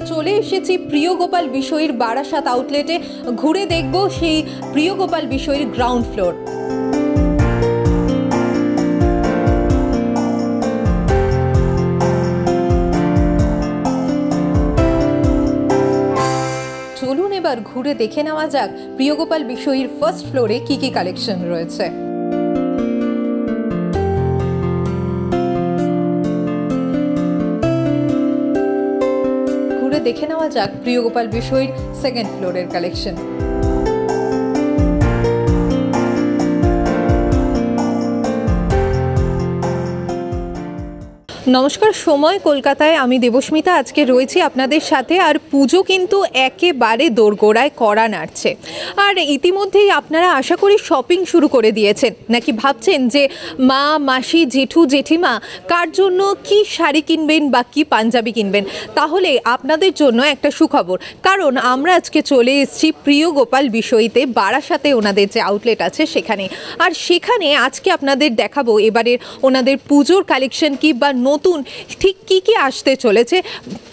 চলে এসেছি প্রিয় গোপাল বিষয়ীর বারাসাত আউটলেটে। ঘুরে দেখব সেই প্রিয় গোপাল বিষয়ীর গ্রাউন্ড ফ্লোর। চলুন এবার ঘুরে দেখে নেওয়া যাক প্রিয় গোপাল বিষয়ীর ফার্স্ট ফ্লোরে কি কি কালেকশন রয়েছে। দেখে নেওয়া যাক প্রিয় গোপাল বিষয়ীর সেকেন্ড ফ্লোরের কালেকশন। নমস্কার, সময় কলকাতায়, আমি দেবস্মিতা আজকে রয়েছি আপনাদের সাথে। আর পুজো কিন্তু একেবারে দোরগোড়ায় কড়া নাড়ছে। আর ইতিমধ্যেই আপনারা আশা করি শপিং শুরু করে দিয়েছেন, নাকি ভাবছেন যে মা, মাসি, জেঠু, জেঠিমা কার জন্য কি শাড়ি কিনবেন বা কি পাঞ্জাবি কিনবেন? তাহলে আপনাদের জন্য একটা সুখবর, কারণ আমরা আজকে চলে এসেছি প্রিয় গোপাল বিষয়ীতে, বারাসাতে ওনাদের যে আউটলেট আছে সেখানে। আর সেখানে আজকে আপনাদের দেখাবো এবারের ওনাদের পুজোর কালেকশন কি, বা নতুন ঠিক কি কি আসতে চলেছে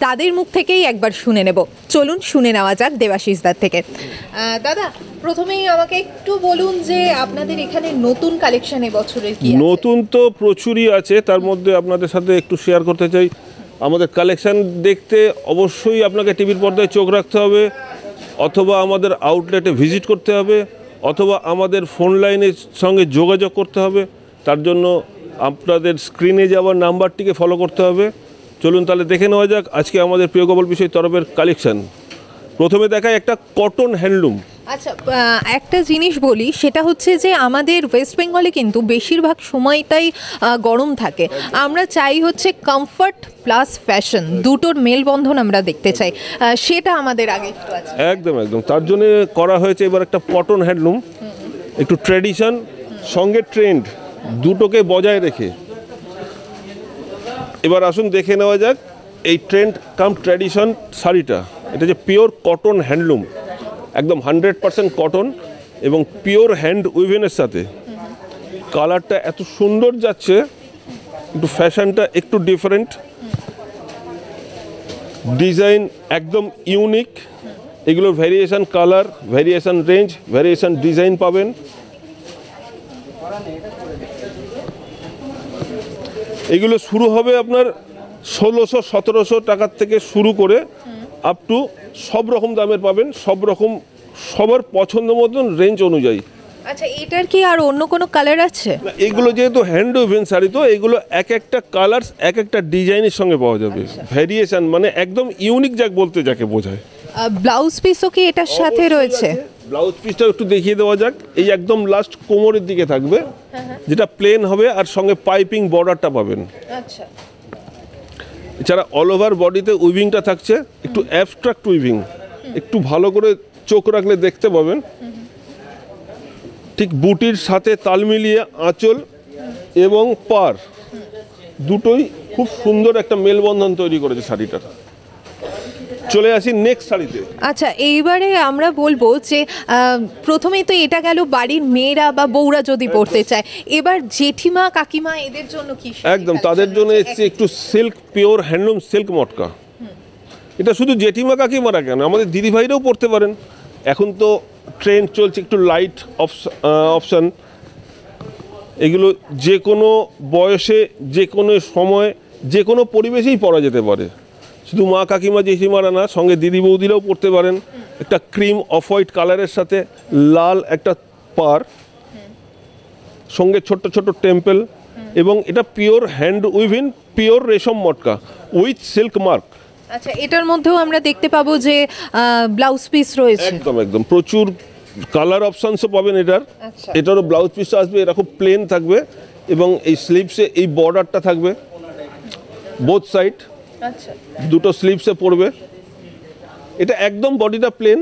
তাদের মুখ থেকেই একবার শুনে নেব। চলুন শুনে নেওয়া যাক দেবাশিস দার থেকে। দাদা, প্রথমেই আমাকে একটু বলুন যে আপনাদের এখানে নতুন কালেকশন এবছরের কি আছে? নতুন তো প্রচুরই আছে, তার মধ্যে আপনাদের সাথে একটু শেয়ার করতে চাই। আমাদের কালেকশন দেখতে অবশ্যই আপনাকে টিভির পর্দায় চোখ রাখতে হবে, অথবা আমাদের আউটলেটে ভিজিট করতে হবে, অথবা আমাদের ফোন লাইনের সঙ্গে যোগাযোগ করতে হবে। তার জন্য আপনাদের স্ক্রিনে যাওয়ার নাম্বারটিকে ফলো করতে হবে। চলুন তাহলে দেখে নেওয়া যাক আজকে আমাদের প্রিয় গোপাল বিষয় তরফের কালেকশন। প্রথমে দেখায় একটা কটন হ্যান্ডলুম। আচ্ছা, একটা জিনিস বলি, সেটা হচ্ছে যে আমাদের ওয়েস্ট বেঙ্গলে কিন্তু বেশিরভাগ সময়টাই গরম থাকে। আমরা চাই হচ্ছে কমফর্ট প্লাস ফ্যাশন, দুটোর মেলবন্ধন আমরা দেখতে চাই, সেটা আমাদের আগে একটু আছে। একদম একদম, তার জন্য করা হয়েছে এবার একটা কটন হ্যান্ডলুম, একটু ট্র্যাডিশন সঙ্গে ট্রেন্ড দুটোকে বজায় রেখে। এবার আসুন দেখে নেওয়া যাক এই ট্রেন্ড কাম ট্র্যাডিশন শাড়িটা। এটা যে পিওর কটন হ্যান্ডলুম, একদম 100% কটন এবং পিওর হ্যান্ড উইভেনের সাথে। কালারটা এত সুন্দর যাচ্ছে, একটু ফ্যাশনটা একটু ডিফারেন্ট, ডিজাইন একদম ইউনিক। এগুলোর variation colour, variation range, variation design পাবেন। এগুলো শুরু হবে আপনার 1600-1700 টাকার থেকে শুরু করে আপ টু সব রকম দামের পাবেন, সব রকম সবার পছন্দ মতন রেঞ্জ অনুযায়ী। আচ্ছা, এটার কি আর অন্য কোনো কালার আছে? এগুলো যেহেতু হ্যান্ড উইভেন শাড়ি, তো এগুলো এক একটা কালার্স এক একটা ডিজাইনের সঙ্গে পাওয়া যাবে। ভ্যারিয়েশন মানে একদম ইউনিক যাকে বোঝায়। ব্লাউজ পিসও কি এটার সাথে রয়েছে? ব্লাউজ পিসটা একটু দেখিয়ে দেওয়া যাক। এই একদম লাস্ট কোমরের দিকে থাকবে, যেটা প্লেন হবে আর সঙ্গে পাইপিং বর্ডারটা পাবেন। আচ্ছা, এছাড়া অল ওভার বডিতে উইভিংটা থাকছে, একটু অ্যাবস্ট্রাক্ট উইভিং, একটু ভালো করে চোখ রাখলে দেখতে পাবেন। ঠিক বুটির সাথে তাল মিলিয়ে আঁচল এবং পার দুটোই খুব সুন্দর একটা মেলবন্ধন তৈরি করেছে শাড়িটার। চলে আসি নেক্সট শাড়িতে। আচ্ছা, এইবারে আমরা বলবো যে প্রথমেই তো এটা গেল বাড়ির মেয়েরা বা বউরা যদি পড়তে চায়, এবার জেঠিমা, কাকিমা এদের জন্য কি? একদম তাদের জন্য এসছে একটু সিল্ক, পিওর হ্যান্ডলুম সিল্ক মটকা। এটা শুধু জেঠিমা কাকিমারা কেন, আমাদের দিদিভাইরাও পড়তে পারেন। এখন তো ট্রেন্ড চলছে একটু লাইট অপশান। এগুলো যে কোনো বয়সে, যে কোনো সময়, যে কোনো পরিবেশেই পরা যেতে পারে। শুধু মা কাকিমা জেঠিমারা না, সঙ্গে দিদি বৌদিরাও পড়তে পারেন। একটা ক্রিম অফ হোয়াইট কালারের সাথে লাল একটা পার, সঙ্গে ছোট্ট ছোট্ট টেম্পল, এবং এটা পিওর হ্যান্ড উইভিন, পিওর রেশম মটকা উইথ সিল্ক মার্ক। আচ্ছা, এটার মধ্যেও আমরা দেখতে পাবো যে ব্লাউজ পিস রয়েছে। একদম একদম প্রচুর কালার অপশানসও পাবেন এটার। এটারও ব্লাউজ পিসটা আসবে, এরকম প্লেন থাকবে এবং এই স্লিভসে এই বর্ডারটা থাকবে বোথ সাইড। আচ্ছা, দুটো স্লিভসে পড়বে। এটা একদম বডিটা প্লেন,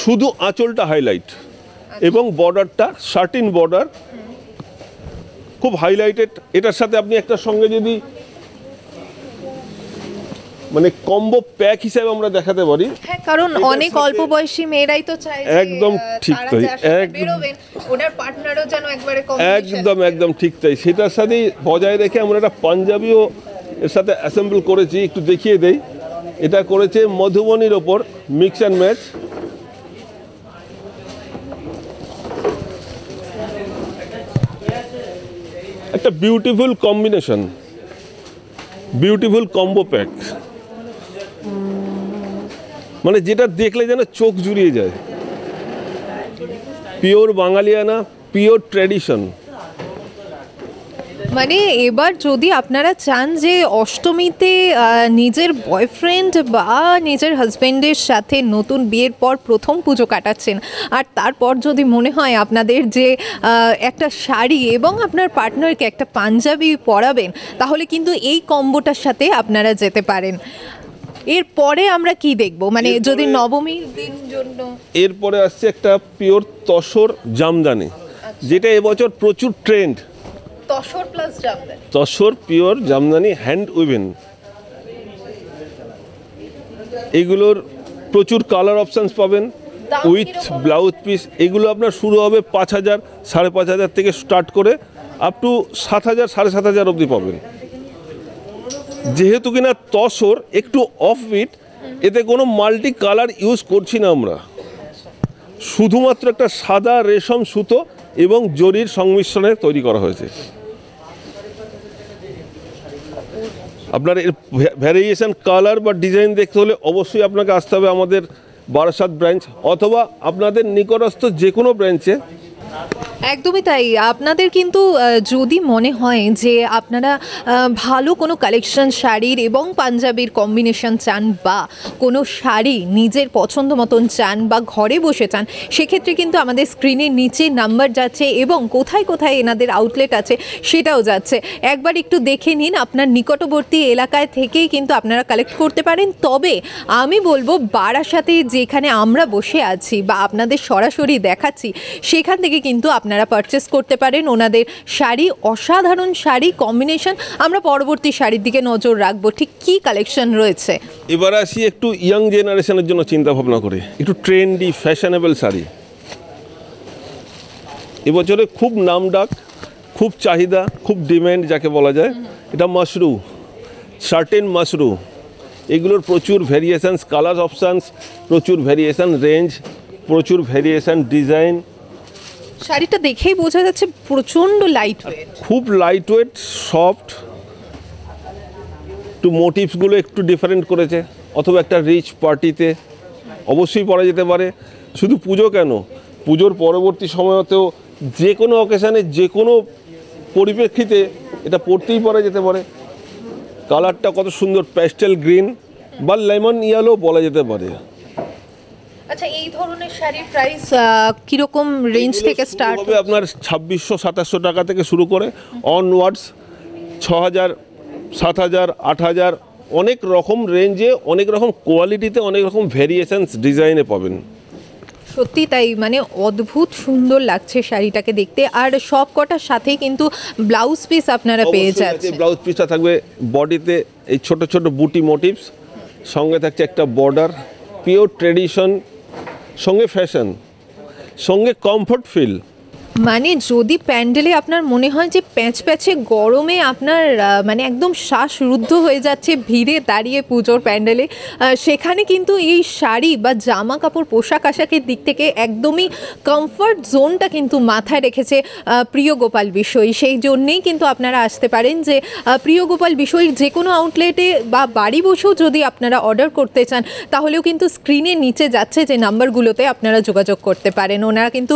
শুধু আঁচলটা হাইলাইট এবং বর্ডারটা শার্টিন বর্ডার, খুব হাইলাইটেড। এটার সাথে আপনি একটা সঙ্গে যদি মানে কম্বো প্যাক হিসেবে আমরা দেখাতে পারি। হ্যাঁ, কারণ অনেক অল্প বয়সী মেয়েরাই তো চায় একদম ঠিক তাই, ওনার পার্টনারও যেন একবারে একদম একদম ঠিক তাই। সেটার সাথেই বজায় রেখে আমরা একটা পাঞ্জাবিও এর সাথে অ্যাসেম্বল করেছি, একটু দেখিয়ে দেই। এটা করেছে মধুবনীর ওপর মিক্স অ্যান্ড ম্যাচ। একটা beautiful combination, beautiful combo pack, মানে যেটা দেখলে যেন চোখ জুড়িয়ে যায়। পিওর বাঙালিয়ানা, পিওর ট্র্যাডিশন। মানে এবার যদি আপনারা চান যে অষ্টমীতে নিজের বয়ফ্রেন্ড বা নিজের হাজব্যান্ডের সাথে নতুন বিয়ের পর প্রথম পুজো কাটাচ্ছেন, আর তারপর যদি মনে হয় আপনাদের যে একটা শাড়ি এবং আপনার পার্টনারকে একটা পাঞ্জাবি পরাবেন, তাহলে কিন্তু এই কম্বোটার সাথে আপনারা যেতে পারেন। এরপরে আমরা কি দেখব, মানে যদি নবমীর দিন জন্য? এরপরে আসছে একটা পিওর তসর জামদানি, যেটা এবছর প্রচুর trend. Tussar plus jamdani, tussar pure jamdani hand woven. এগুলোর প্রচুর কালার অপশানস পাবেন দাম উইথ কিরকম? Blouse piece. এগুলো আপনার শুরু হবে 5,000, 5,500 থেকে স্টার্ট করে আপ টু 7,000, 7,500 অবধি পাবেন। যেহেতু কিনা তসর একটু অফবিট, এতে কোনো মাল্টি কালার ইউজ করছি না আমরা, শুধুমাত্র একটা সাদা রেশম সুতো এবং জরির সংমিশ্রণে তৈরি করা হয়েছে। আপনার এর ভ্যারিয়েশন কালার বা ডিজাইন দেখতে হলে অবশ্যই আপনাকে আসতে হবে আমাদের বারাসাত ব্রাঞ্চ, অথবা আপনাদের নিকটস্থ যে কোনো ব্রাঞ্চে। একদমই তাই। আপনাদের কিন্তু যদি মনে হয় যে আপনারা ভালো কোনো কালেকশন শাড়ির এবং পাঞ্জাবির কম্বিনেশন চান, বা কোনো শাড়ি নিজের পছন্দ মতন চান, বা ঘরে বসে চান, সেক্ষেত্রে কিন্তু আমাদের স্ক্রিনের নিচে নাম্বার যাচ্ছে এবং কোথায় কোথায় এনাদের আউটলেট আছে সেটাও যাচ্ছে। একবার একটু দেখে নিন, আপনার নিকটবর্তী এলাকায় থেকেই কিন্তু আপনারা কালেক্ট করতে পারেন। তবে আমি বলবো বারাসাতে যেখানে আমরা বসে আছি বা আপনাদের সরাসরি দেখাচ্ছি, সেখান থেকে কিন্তু আপনারা পারচেস করতে পারেন ওনাদের শাড়ি, অসাধারণ শাড়ি কম্বিনেশন। আমরা পরবর্তী শাড়ির দিকে নজর রাখবো, ঠিক কী কালেকশন রয়েছে। এবার আসি একটু ইয়াং জেনারেশনের জন্য চিন্তা ভাবনা করে, একটু ট্রেন্ডি ফ্যাশনেবল শাড়ি। এবছরে খুব নামডাক, খুব চাহিদা, খুব ডিম্যান্ড যাকে বলা যায়, এটা মাশরু, সার্টেন মাশরু। এগুলোর প্রচুর ভ্যারিয়েশনস, কালার অপশানস, প্রচুর ভ্যারিয়েশন রেঞ্জ, প্রচুর ভ্যারিয়েশন ডিজাইন। শাড়িটা দেখেই বোঝা যাচ্ছে প্রচণ্ড লাইট ওয়েট, খুব লাইট ওয়েট, সফট। একটু মোটিভসগুলো একটু ডিফারেন্ট করেছে, অথবা একটা রিচ পার্টিতে অবশ্যই পরা যেতে পারে। শুধু পুজো কেন, পুজোর পরবর্তী সময়তেও যে কোনো অকেশানে, যে কোনো পরিপ্রেক্ষিতে এটা পরতেই পরা যেতে পারে। কালারটা কত সুন্দর, প্যাস্টেল গ্রিন বা লেমন ইয়েলো বলা যেতে পারে। আচ্ছা, এই ধরনের শাড়ির প্রাইস কীরকম রেঞ্জ থেকে স্টার্ট হবে? আপনার 2600-2700 টাকা থেকে শুরু করে অনওয়ার্ডস 6,000, 7,000, 8,000, অনেক রকম রেঞ্জে, অনেক রকম কোয়ালিটিতে, অনেক রকম ভ্যারিয়েশনস ডিজাইনে পাবেন। সত্যি তাই, মানে অদ্ভুত সুন্দর লাগছে শাড়িটাকে দেখতে। আর সব কটার সাথেই কিন্তু ব্লাউজ পিস আপনারা পেয়ে যাচ্ছেন। ব্লাউজ পিসটা থাকবে বডিতে এই ছোট ছোট বুটি মোটিভস, সঙ্গে থাকছে একটা বর্ডার, পিওর ট্রেডিশন, সঙ্গে ফ্যাশন, সঙ্গে কমফর্ট ফিল। মানে যদি প্যান্ডেলে আপনার মনে হয় যে প্যাঁচ প্যাঁচে গরমে আপনার মানে একদম শ্বাসরুদ্ধ হয়ে যাচ্ছে ভিড়ে দাঁড়িয়ে পুজোর প্যান্ডেলে, সেখানে কিন্তু এই শাড়ি বা জামা কাপড় পোশাক আশাকের দিক থেকে একদমই কমফর্ট জোনটা কিন্তু মাথায় রেখেছে প্রিয় গোপাল বিষয়। সেই জন্যেই কিন্তু আপনারা আসতে পারেন যে প্রিয় গোপাল বিষয়ের যে কোনো আউটলেটে বা বাড়ি বসেও যদি আপনারা অর্ডার করতে চান, তাহলেও কিন্তু স্ক্রিনের নিচে যাচ্ছে যে নাম্বারগুলোতে আপনারা যোগাযোগ করতে পারেন। ওনারা কিন্তু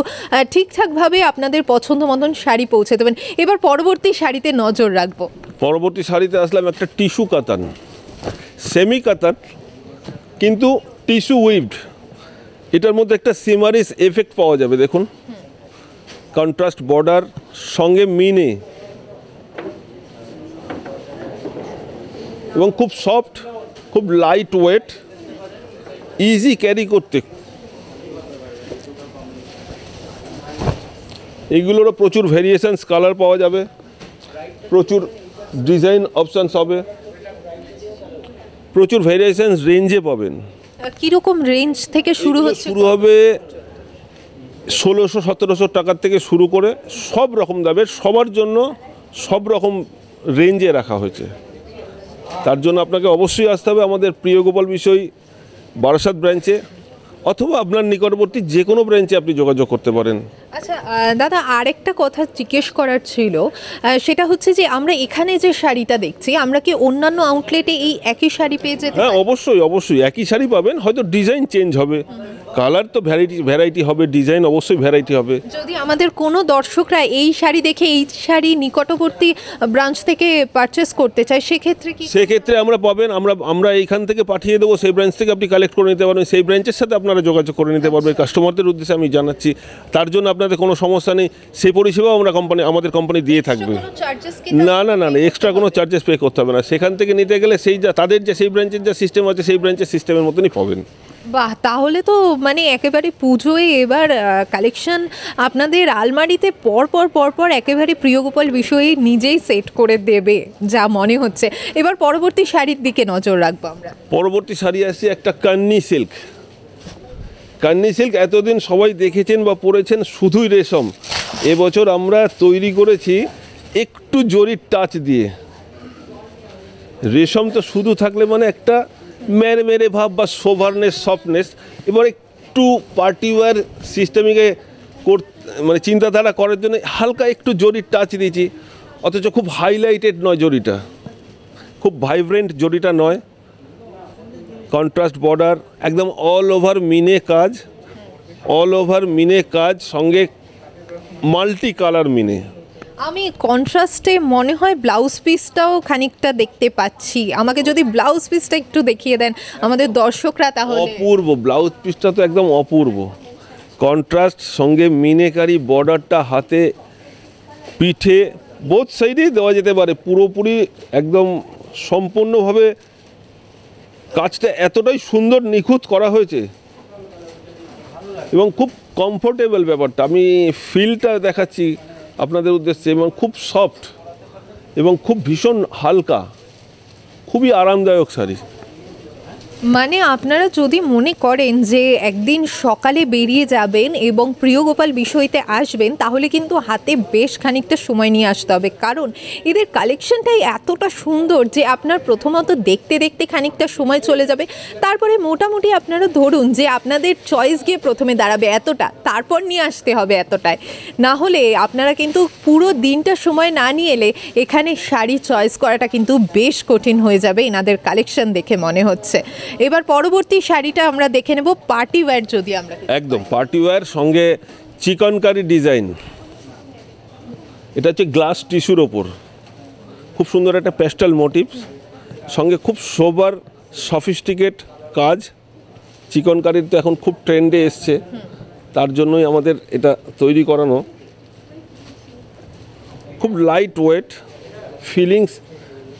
ঠিকঠাকভাবে আপনাদের পছন্দ মতন শাড়ি পৌঁছে দেবেন। এবার পরবর্তী শাড়িতে নজর রাখবো। পরবর্তী শাড়িতে আসলাম একটা টিস্যু কাতান, সেমি কাতান কিন্তু টিস্যু উইভড। এটার মধ্যে একটা সিমারিস এফেক্ট পাওয়া যাবে, দেখুন কন্ট্রাস্ট বর্ডার, সঙ্গে মিনে, এবং খুব সফট, খুব লাইট ওয়েট, ইজি ক্যারি করতে। এইগুলোরও প্রচুর ভেরিয়েশনস কালার পাওয়া যাবে, প্রচুর ডিজাইন অপশানস হবে, প্রচুর ভেরিয়েশনস রেঞ্জে পাবেন। কীরকম রেঞ্জ থেকে শুরু হচ্ছে? শুরু হবে 1600-1700 টাকার থেকে শুরু করে সব রকম দামের, সবার জন্য সব রকম রেঞ্জে রাখা হয়েছে। তার জন্য আপনাকে অবশ্যই আসতে হবে আমাদের প্রিয় গোপাল বিষয় বারাসাত ব্রাঞ্চে, অথবা আপনার নিকটবর্তী যে কোনো ব্রাঞ্চে আপনি যোগাযোগ করতে পারেন। আচ্ছা দাদা, আরেকটা কথা জিজ্ঞেস করার ছিল, সেটা হচ্ছে যে আমরা এখানে যে শাড়িটা দেখছি, আমরা কি অন্যান্য আউটলেটে এই একই শাড়ি পেয়ে যেতে হ্যাঁ, পারি? অবশ্যই অবশ্যই একই শাড়ি পাবেন, হয়তো ডিজাইন চেঞ্জ হবে, কালার তো ভ্যারাইটি হবে, ডিজাইন অবশ্যই ভ্যারাইটি হবে। যদি আমাদের কোনো দর্শকরা এই শাড়ি দেখে এই শাড়ি নিকটবর্তী ব্রাঞ্চ থেকে পারচেস করতে চায়, সেক্ষেত্রে কি? সেক্ষেত্রে আমরা পাবেন, আমরা এইখান থেকে পাঠিয়ে দেবো, সেই ব্রাঞ্চ থেকে আপনি কালেক্ট করে নিতে পারবেন, সেই ব্রাঞ্চের সাথে আপনারা যোগাযোগ করে নিতে পারবেন। কাস্টমারদের উদ্দেশ্যে আমি জানাচ্ছি, তার জন্য আপনাদের কোনো সমস্যা নেই, সেই পরিষেবাও আমাদের কোম্পানি দিয়ে থাকবে। না না না না, এক্সট্রা কোনো চার্জেস পে করতে হবে না। সেখান থেকে নিতে গেলে তাদের যে সেই ব্রাঞ্চের যা সিস্টেম আছে, সেই ব্রাঞ্চের সিস্টেমের মতনই পাবেন। বাহ, তাহলে তো মানে একেবারে পুজোয় এবার কালেকশন আপনাদের আলমারিতে পর একেবারে প্রিয় গোপাল বিষয়ে নিজেই সেট করে দেবে যা মনে হচ্ছে। এবার পরবর্তী শাড়ির দিকে নজর রাখবো আমরা। পরবর্তী শাড়ি আসছে একটা কান্নি সিল্ক। কান্নি সিল্ক এতদিন সবাই দেখেছেন বা পরেছেন শুধুই রেশম, এবছর আমরা তৈরি করেছি একটু জরির টাচ দিয়ে। রেশম তো শুধু থাকলে মানে একটা মেরে ভাব বা সোভারনেস, সফটনেস, এবার একটু পার্টিওয়ার সিস্টেমিকে মানে চিন্তাধারা করার জন্য হালকা একটু জরির টাচ দিয়েছি, অথচ খুব হাইলাইটেড নয় জরিটা, খুব ভাইব্রেন্ট জরিটা নয়। কন্ট্রাস্ট বর্ডার, একদম অল ওভার মিনে কাজ, সঙ্গে মাল্টি কালার মিনে। আমি কন্ট্রাস্টে মনে হয় ব্লাউজ পিসটাও খানিকটা দেখতে পাচ্ছি, আমাকে যদি ব্লাউজ পিসটা একটু দেখিয়ে দেন আমাদের দর্শকরা তাহলে। অপূর্ব ব্লাউজ পিসটা তো একদম অপূর্ব, কন্ট্রাস্ট, সঙ্গে মিনেকারি বর্ডারটা হাতে পিঠে বোথ সাইডেই দেওয়া যেতে পারে, পুরোপুরি একদম সম্পূর্ণভাবে কাজটা এতটাই সুন্দর নিখুঁত করা হয়েছে এবং খুব কমফোর্টেবল ব্যাপারটা, আমি ফিলটা দেখাচ্ছি আপনাদের উদ্দেশ্যে, এবং খুব সফট এবং খুব ভীষণ হালকা, খুবই আরামদায়ক শাড়ি। মানে আপনারা যদি মনে করেন যে একদিন সকালে বেরিয়ে যাবেন এবং প্রিয় গোপাল বিষয়তে আসবেন, তাহলে কিন্তু হাতে বেশ খানিকটা সময় নিয়ে আসতে হবে, কারণ এদের কালেকশনটাই এতটা সুন্দর যে আপনার প্রথমত দেখতে দেখতে খানিকটা সময় চলে যাবে, তারপরে মোটামুটি আপনারা ধরুন যে আপনাদের চয়েস গিয়ে প্রথমে দাঁড়াবে এতটা, তারপর নিয়ে আসতে হবে এতটায়, না হলে আপনারা কিন্তু পুরো দিনটা সময় না নিয়ে এলে এখানে শাড়ি চয়েস করাটা কিন্তু বেশ কঠিন হয়ে যাবে এনাদের কালেকশন দেখে মনে হচ্ছে। এবার পরবর্তী শাড়িটা আমরা দেখে নেব, পার্টি ওয়্যার, যদি আমরা একদম পার্টি ওয়্যার, সঙ্গে চিকনকারি ডিজাইন। এটা হচ্ছে গ্লাস টিস্যুর ওপর, খুব সুন্দর একটা প্যাস্টেল মোটিভস, সঙ্গে খুব সোবার সফিস্টিকেট কাজ। চিকনকারির তো এখন খুব ট্রেন্ডে এসছে, তার জন্যই আমাদের এটা তৈরি করানো। খুব লাইট ওয়েট, ফিলিংস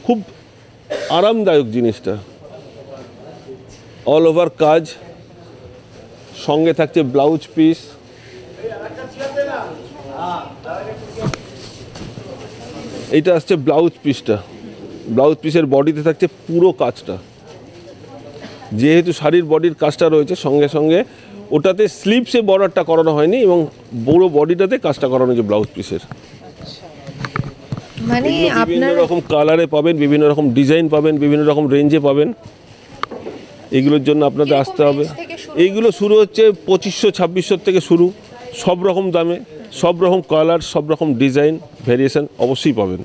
খুব আরামদায়ক জিনিসটা, অল ওভার কাজ, সঙ্গে থাকছে ব্লাউজ পিস। এইটা আসছে ব্লাউজ পিসটা, ব্লাউজ পিসের বডিতে থাকছে পুরো কাজটা, যেহেতু শাড়ির বডির কাজটা রয়েছে, সঙ্গে সঙ্গে ওটাতে স্লিভসে বর্ডারটা করানো হয়নি এবং পুরো বডিটাতে কাজটা করানো হয়েছে ব্লাউজ পিসের। মানে বিভিন্ন রকম কালারে পাবেন, বিভিন্ন রকম ডিজাইন পাবেন, বিভিন্ন রকম রেঞ্জে পাবেন। এগুলোর জন্য আপনাদের আসতে হবে। এইগুলো শুরু হচ্ছে 2500-2600 থেকে শুরু, সব রকম দামে, সব রকম কালার, সব রকম ডিজাইন ভেরিয়েশন অবশ্যই পাবেন।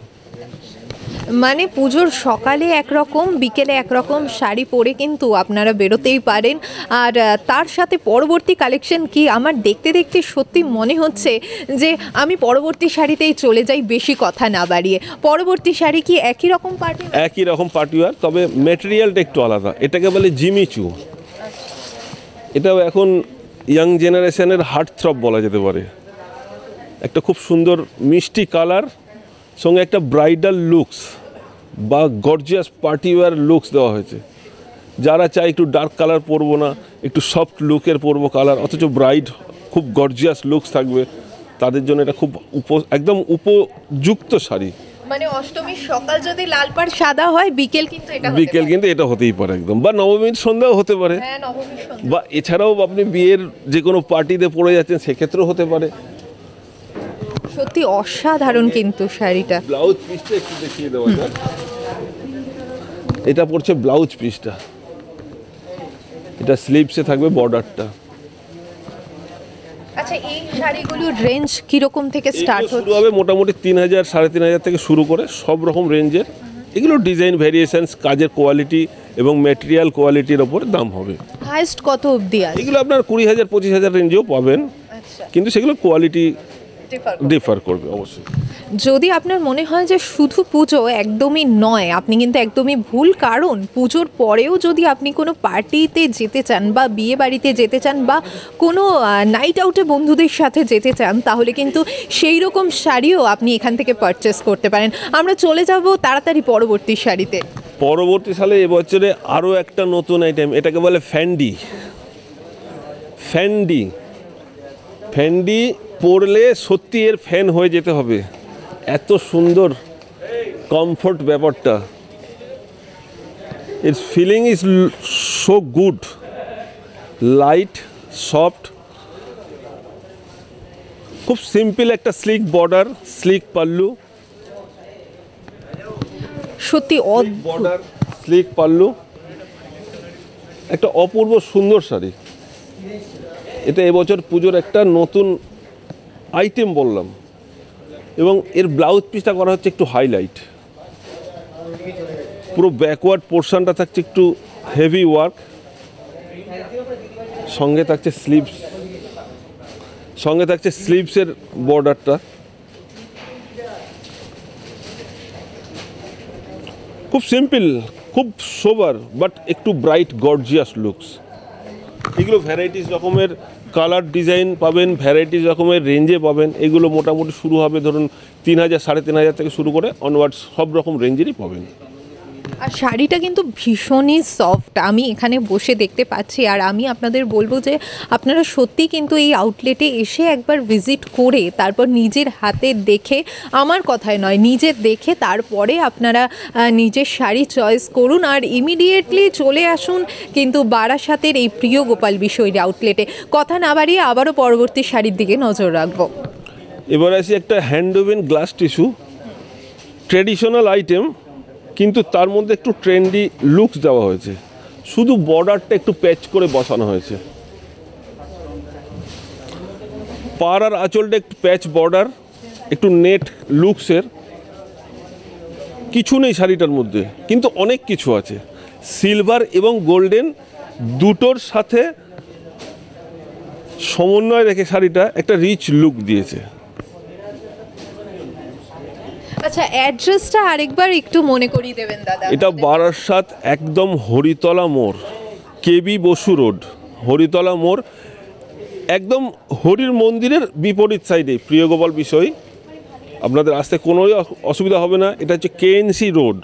মানে পুজোর সকালে একরকম, বিকেলে একরকম শাড়ি পরে কিন্তু আপনারা বেরোতেই পারেন। আর তার সাথে পরবর্তী কালেকশন কি, আমার দেখতে দেখতে সত্যি মনে হচ্ছে যে আমি পরবর্তী শাড়িতেই চলে যাই, বেশি কথা না বাড়িয়ে। পরবর্তী শাড়ি কি একই রকম পার্টি? একই রকম পার্টিওয়ার, তবে মেটেরিয়ালটা একটু আলাদা। এটাকে বলে জিমিচু। এটাও এখন ইয়াং জেনারেশনের হার্ট থ্রব বলা যেতে পারে। একটা খুব সুন্দর মিষ্টি কালার, সঙ্গে একটা ব্রাইডাল লুকস বা গর্জিয়াস পার্টিওয়ার লুকস দেওয়া হয়েছে। যারা চায় একটু ডার্ক কালার পরবো না, একটু সফট লুকের পরবো কালার, অথচ ব্রাইড খুব গর্জিয়াস লুকস থাকবে, তাদের জন্য এটা খুব একদম উপযুক্ত শাড়ি। মানে অষ্টমীর সকাল যদি লাল পাড় সাদা হয়, বিকেল কিন্তু এটা হতেই পারে একদম, বা নবমীর সন্ধ্যাও হতে পারে, বা এছাড়াও আপনি বিয়ের যে কোনো পার্টিতে পরে যাচ্ছেন সেক্ষেত্রেও হতে পারে। সত্যি অসাধারণ কিন্তু শাড়িটা। ব্লাউজ পিসটা একটু দেখিয়ে দেওয়া যাক। এটা পড়ছে ব্লাউজ পিসটা, এটা স্লিভসে থাকবে বর্ডারটা। আচ্ছা, এই শাড়িগুলোর রেঞ্জ কিরকম থেকে স্টার্ট এগুলো শুরু হবে মোটামুটি 3,000 3,500 থেকে শুরু করে সব রকম রেঞ্জের। এগুলো ডিজাইন ভ্যারিয়েশনস, কাজের কোয়ালিটি এবং ম্যাটেরিয়াল কোয়ালিটির ওপর দাম হবে। হাইস্ট কত অবধি আছে? এগুলো আপনার 20,000 25,000 রেঞ্জেও পাবেন, আচ্ছা, কিন্তু সেগুলো কোয়ালিটি ডিফার করবে অবশ্যই। যদি আপনার মনে হয় যে শুধু পুজো একদমই নয়, আপনি কিন্তু একদমই ভুল, কারণ পুজোর পরেও যদি আপনি কোনো পার্টিতে যেতে চান বা বিয়ে বাড়িতে যেতে চান বা কোনো নাইট আউটে বন্ধুদের সাথে যেতে চান, তাহলে কিন্তু সেই রকম শাড়িও আপনি এখান থেকে পারচেস করতে পারেন। আমরা চলে যাব তাড়াতাড়ি পরবর্তী শাড়িতে। পরবর্তী সালে এবছরে আরও একটা নতুন আইটেম, এটাকে বলে ফ্যান্ডি। ফ্যান্ডি ফ্যান্ডি পরলে সত্যি এর ফ্যান হয়ে যেতে হবে, এত সুন্দর কমফোর্ট ব্যাপারটা। It's feeling is so good, light soft, খুব সিম্পল একটা স্লিক বর্ডার, স্লিক পাল্লু, সত্যি বর্ডার স্লিক পাল্লু, একটা অপূর্ব সুন্দর শাড়ি। এটা এবছর পুজোর একটা নতুন আইটেম বললাম, এবং এর ব্লাউজ পিসটা করা হচ্ছে একটু হাইলাইট, পুরো ব্যাকওয়ার্ড পোর্শনটা থাকছে একটু হেভি ওয়ার্ক, সঙ্গে থাকছে স্লিভস, সঙ্গে থাকছে স্লিভসের বর্ডারটা। খুব সিম্পল, খুব সোবার, বাট একটু ব্রাইট গর্জিয়াস লুকস। এগুলো ভ্যারাইটিস রকমের কালার ডিজাইন পাবেন, ভ্যারাইটিস রকমের রেঞ্জে পাবেন। এগুলো মোটামুটি শুরু হবে ধরুন 3,000 3,500 থেকে শুরু করে অনওয়ার্ডস সব রকম রেঞ্জেরই পাবেন। আর শাড়িটা কিন্তু ভীষণই সফট, আমি এখানে বসে দেখতে পাচ্ছি। আর আমি আপনাদের বলবো যে আপনারা সত্যি কিন্তু এই আউটলেটে এসে একবার ভিজিট করে তারপর নিজের হাতে দেখে, আমার কথায় নয়, নিজে দেখে তারপরে আপনারা নিজের শাড়ি চয়েস করুন। আর ইমিডিয়েটলি চলে আসুন কিন্তু বারাসাতের এই প্রিয় গোপাল বিষয় আউটলেটে। কথা না বাড়িয়ে আবারও পরবর্তী শাড়ির দিকে নজর রাখবো। এবার আসি একটা hand woven glass tissue, traditional item, কিন্তু তার মধ্যে একটু ট্রেন্ডি লুকস দেওয়া হয়েছে। শুধু বর্ডারটা একটু প্যাচ করে বসানো হয়েছে, পাড় আর আঁচলটা একটু প্যাচ বর্ডার, একটু নেট লুকসের। কিছু নেই শাড়িটার মধ্যে, কিন্তু অনেক কিছু আছে। সিলভার এবং গোল্ডেন দুটোর সাথে সমন্বয় রেখে শাড়িটা একটা রিচ লুক দিয়েছে। আচ্ছা, অ্যাড্রেসটা আরেকবার একটু মনে করিয়ে দেবেন দাদা। এটা বারাসাত, একদম হরিতলা মোড়, কেবি বসু রোড, হরিতলা মোড়, একদম হরির মন্দিরের বিপরীত সাইডে প্রিয় গোপাল বিষয়। আপনাদের আসতে কোনোই অসুবিধা হবে না। এটা হচ্ছে কেএনসি রোড।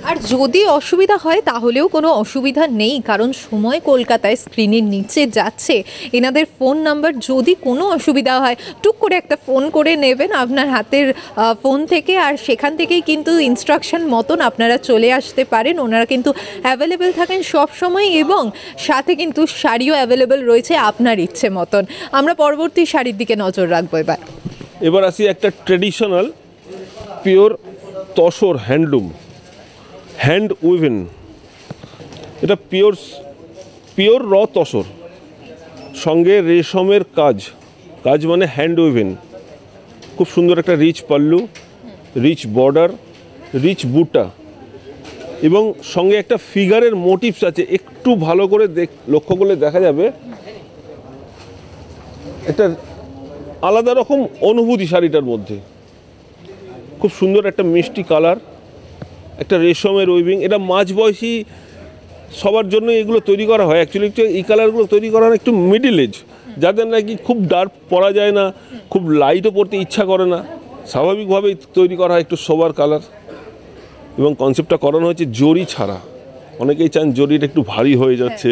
আর যদি অসুবিধা হয় তাহলেও কোনো অসুবিধা নেই, কারণ সময় কলকাতায় স্ক্রিনের নিচে যাচ্ছে এনাদের ফোন নাম্বার। যদি কোনো অসুবিধা হয় টুক করে একটা ফোন করে নেবেন আপনার হাতের ফোন থেকে, আর সেখান থেকেই কিন্তু ইনস্ট্রাকশন মতন আপনারা চলে আসতে পারেন। ওনারা কিন্তু অ্যাভেলেবেল থাকেন সব সময়, এবং সাথে কিন্তু শাড়িও অ্যাভেলেবেল রয়েছে আপনার ইচ্ছে মতন। আমরা পরবর্তী শাড়ির দিকে নজর রাখবো। এবার আসি একটা traditional pure tussar handloom, hand woven. এটা পিওর র তসর, সঙ্গে রেশমের কাজ, কাজ মানে হ্যান্ড উইভেন। খুব সুন্দর একটা rich pallu, rich border, rich buta, এবং সঙ্গে একটা ফিগারের মোটিভস আছে। একটু ভালো করে লক্ষ্য করলে দেখা যাবে একটা আলাদা রকম অনুভূতি শাড়িটার মধ্যে। খুব সুন্দর একটা মিষ্টি কালার, একটা রেশমের উইভিং। এটা মাঝবয়সী সবার জন্য এগুলো তৈরি করা হয়। অ্যাকচুয়ালি এই কালারগুলো তৈরি করা হয় একটু মিডিল এজ, যাদের নাকি খুব ডার্ক পরা যায় না, খুব লাইটও পরতে ইচ্ছা করে না, স্বাভাবিকভাবেই তৈরি করা হয় একটু সোবার কালার। এবং কনসেপ্টটা করানো হয়েছে জরি ছাড়া। অনেকেই চান জরিটা একটু ভারী হয়ে যাচ্ছে,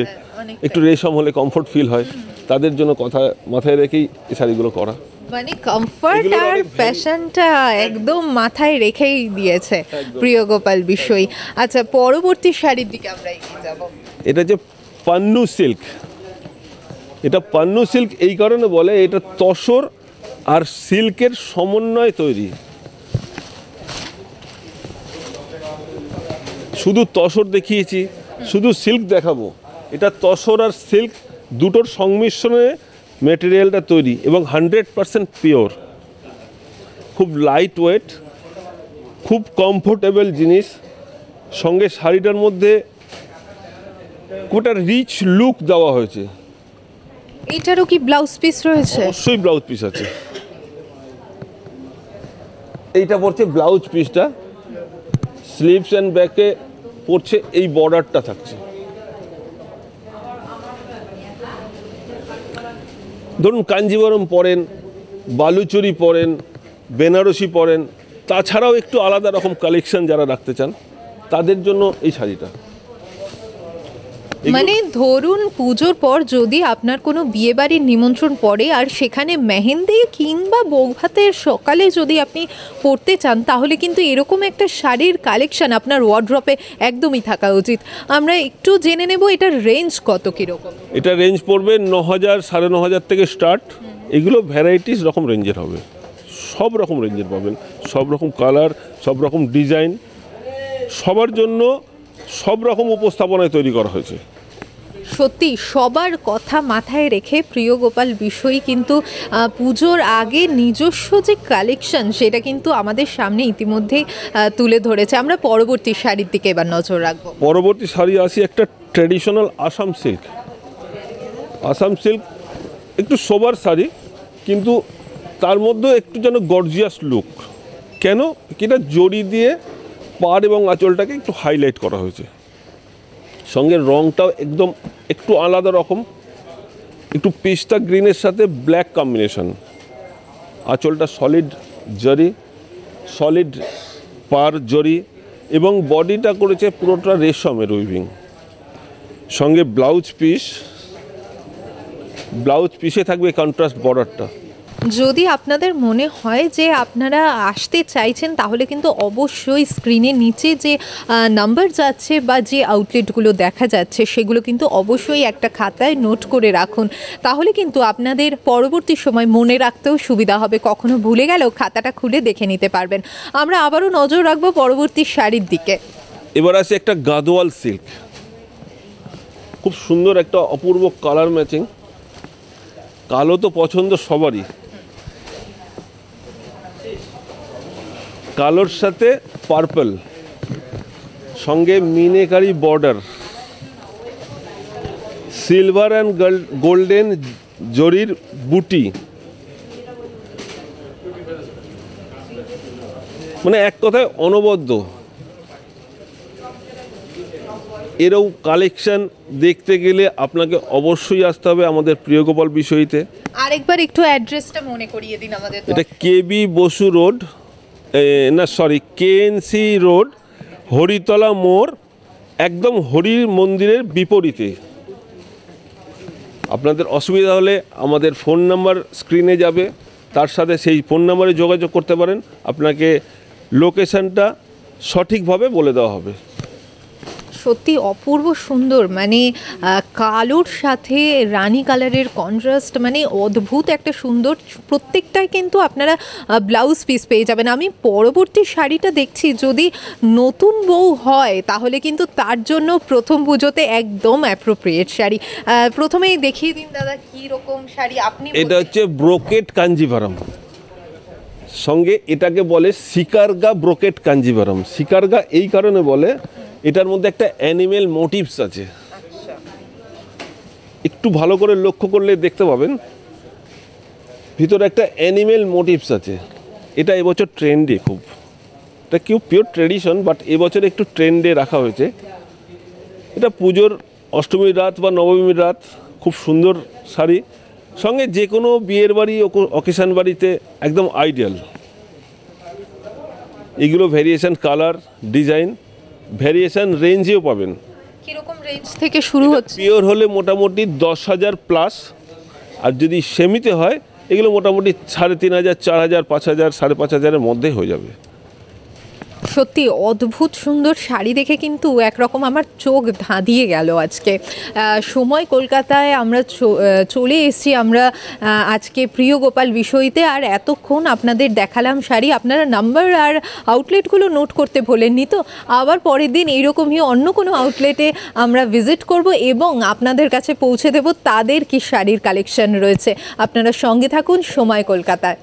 একটু রেশম হলে কমফোর্ট ফিল হয়, তাদের জন্য কথা মাথায় রেখেই এই শাড়িগুলো করা। মানে কমফর্ট আর ফ্যাশনটা একদম মাথায় রেখেই দিয়েছে প্রিয় গোপাল বিষয়। আচ্ছা, পরবর্তী শাড়ির দিকে আমরা এগিয়ে যাব। এটা যে পান্নু সিল্ক, এটা পান্নু সিল্ক এই কারণে বলে, এটা তসর আর সিল্কের সমন্বয় তৈরি। শুধু তসর দেখিয়েছি, শুধু সিল্ক দেখাবো, এটা তসর আর সিল্ক দুটোর সংমিশ্রণে মেটেরিয়ালটা তৈরি এবং 100% পিওর, খুব লাইট ওয়েট, খুব কমফোর্টেবল জিনিস। সঙ্গে শাড়িটার মধ্যে কোটা রিচ লুক দেওয়া হয়েছে। এটারও কি ব্লাউজ পিস রয়েছে? অবশ্যই ব্লাউজ পিস আছে। এইটা পড়ছে ব্লাউজ পিসটা, স্লিভস অ্যান্ড ব্যাকে পড়ছে এই বর্ডারটা থাকছে। ধরুন কাঞ্জিবরম পরেন, বালুচরি পরেন, বেনারসি পরেন, তাছাড়াও একটু আলাদা রকম কালেকশন যারা রাখতে চান তাদের জন্য এই শাড়িটা। মানে ধরুন পুজোর পর যদি আপনার কোনো বিয়ে বাড়ির নিমন্ত্রণ পড়ে আর সেখানে মেহেন্দি কিংবা বৌভাতের সকালে যদি আপনি পরতে চান, তাহলে কিন্তু এরকম একটা শাড়ির কালেকশন আপনার ওয়ার্ড্রপে একদমই থাকা উচিত। আমরা একটু জেনে নেব এটার রেঞ্জ কত কীরকম। এটা রেঞ্জ পড়বে 9,000 9,500 থেকে স্টার্ট। এগুলো ভ্যারাইটিস রকম রেঞ্জের হবে, সব রকম রেঞ্জের পাবেন, সব রকম কালার, সব রকম ডিজাইন, সবার জন্য সব রকম উপস্থাপনায় তৈরি করা হয়েছে। সত্যি সবার কথা মাথায় রেখে প্রিয় গোপাল বিষয়ী কিন্তু পুজোর আগে নিজস্ব যে কালেকশন সেটা কিন্তু আমাদের সামনে ইতিমধ্যেই তুলে ধরেছে। আমরা পরবর্তী শাড়ির দিকে এবার নজর রাখবো। পরবর্তী শাড়ি আসি একটা traditional Assam silk. Assam silk একটু সোবার শাড়ি, কিন্তু তার মধ্যে একটু যেন গর্জিয়াস লুক। কেন? এটা জড়ি দিয়ে পাড় এবং আঁচলটাকে একটু হাইলাইট করা হয়েছে। সঙ্গে রঙটাও একদম একটু আলাদা রকম, একটু পিস্তা গ্রিনের সাথে ব্ল্যাক কম্বিনেশন। আঁচলটা সলিড জরি, সলিড পার জরি, এবং বডিটা করেছে পুরোটা রেশমের উইভিং। সঙ্গে ব্লাউজ পিসে থাকবে কন্ট্রাস্ট বর্ডারটা। যদি আপনাদের মনে হয় যে আপনারা আসতে চাইছেন, তাহলে কিন্তু অবশ্যই স্ক্রিনের নিচে যে নাম্বার যাচ্ছে বা যে আউটলেটগুলো দেখা যাচ্ছে সেগুলো কিন্তু অবশ্যই একটা খাতায় নোট করে রাখুন। তাহলে কিন্তু আপনাদের পরবর্তী সময় মনে রাখতেও সুবিধা হবে, কখনো ভুলে গেলেও খাতাটা খুলে দেখে নিতে পারবেন। আমরা আবারও নজর রাখবো পরবর্তী শাড়ির দিকে। এবার আছে একটা গাদোয়াল সিল্ক, খুব সুন্দর একটা অপূর্ব কালার ম্যাচিং। কালো তো পছন্দ সবারই, কালোর সাথে পার্পল, সঙ্গে meenakari border, silver and golden জরির বুটি, মানে এক কথায় অনবদ্য। এরও কালেকশন দেখতে গেলে আপনাকে অবশ্যই আসতে হবে আমাদের প্রিয় গোপাল বিষয়ীতে। আরেকবার একটু অ্যাড্রেসটা মনে করিয়ে দিন আমাদের। এটা KB Basu road, KNC road, Haritala মোড়, একদম হরির মন্দিরের বিপরীতে। আপনাদের অসুবিধা হলে আমাদের ফোন নাম্বার স্ক্রিনে যাবে, তার সাথে সেই ফোন নাম্বারে যোগাযোগ করতে পারেন, আপনাকে লোকেশনটা সঠিকভাবে বলে দেওয়া হবে। সত্যি অপূর্ব সুন্দর, মানে কালোর সাথে রানী কালারের কন্ট্রাস্ট, মানে অদ্ভুত একটা সুন্দর। প্রত্যেকটাই কিন্তু আপনারা ব্লাউজ পিস পেয়ে যাবেন। আমি পরবর্তী শাড়িটা দেখছি, যদি নতুন বউ হয় তাহলে কিন্তু তার জন্য প্রথম পুজোতে একদম অ্যাপ্রোপ্রিয়েট শাড়ি। প্রথমেই দেখিয়ে দিন দাদা কী রকম শাড়ি আপনি। এটা হচ্ছে ব্রোকেট কাঞ্জিভারম, সঙ্গে এটাকে বলে সিকারগা ব্রোকেট কাঞ্জিভারম। সিকারগা এই কারণে বলে, এটার মধ্যে একটা অ্যানিমেল মোটিভস আছে। একটু ভালো করে লক্ষ্য করলে দেখতে পাবেন ভিতরে একটা অ্যানিমেল মোটিভস আছে। এটা এবছর ট্রেন্ডে খুব, এটা কেউ পিওর ট্রেডিশন, বাট এবছর একটু ট্রেন্ডে রাখা হয়েছে। এটা পুজোর অষ্টমীর রাত বা নবমীর রাত খুব সুন্দর শাড়ি, সঙ্গে যে কোনো বিয়ের বাড়ি অকেশন বাড়িতে একদম আইডিয়াল। এগুলো ভ্যারিয়েশন কালার, ডিজাইন, ভ্যারিয়েশন রেঞ্জেও পাবেন। কীরকম রেঞ্জ থেকে শুরু হচ্ছে? পিওর হলে মোটামুটি 10,000 প্লাস, আর যদি সেমিতে হয় এগুলো মোটামুটি 3,500, 4,000, 5,000, 5,500-এর মধ্যে হয়ে যাবে। সত্যি অদ্ভুত সুন্দর শাড়ি দেখে কিন্তু একরকম আমার চোখ ধাঁধিয়ে গেল আজকে। সময় কলকাতায় আমরা চলে এসেছি আমরা আজকে প্রিয় গোপাল বিষয়তে, আর এতক্ষণ আপনাদের দেখালাম শাড়ি। আপনারা নাম্বার আর আউটলেটগুলো নোট করতে ভোলেননি তো? আবার পরের দিন এইরকমই অন্য কোনো আউটলেটে আমরা ভিজিট করব এবং আপনাদের কাছে পৌঁছে দেব তাদের কি শাড়ির কালেকশন রয়েছে। আপনারা সঙ্গে থাকুন সময় কলকাতায়।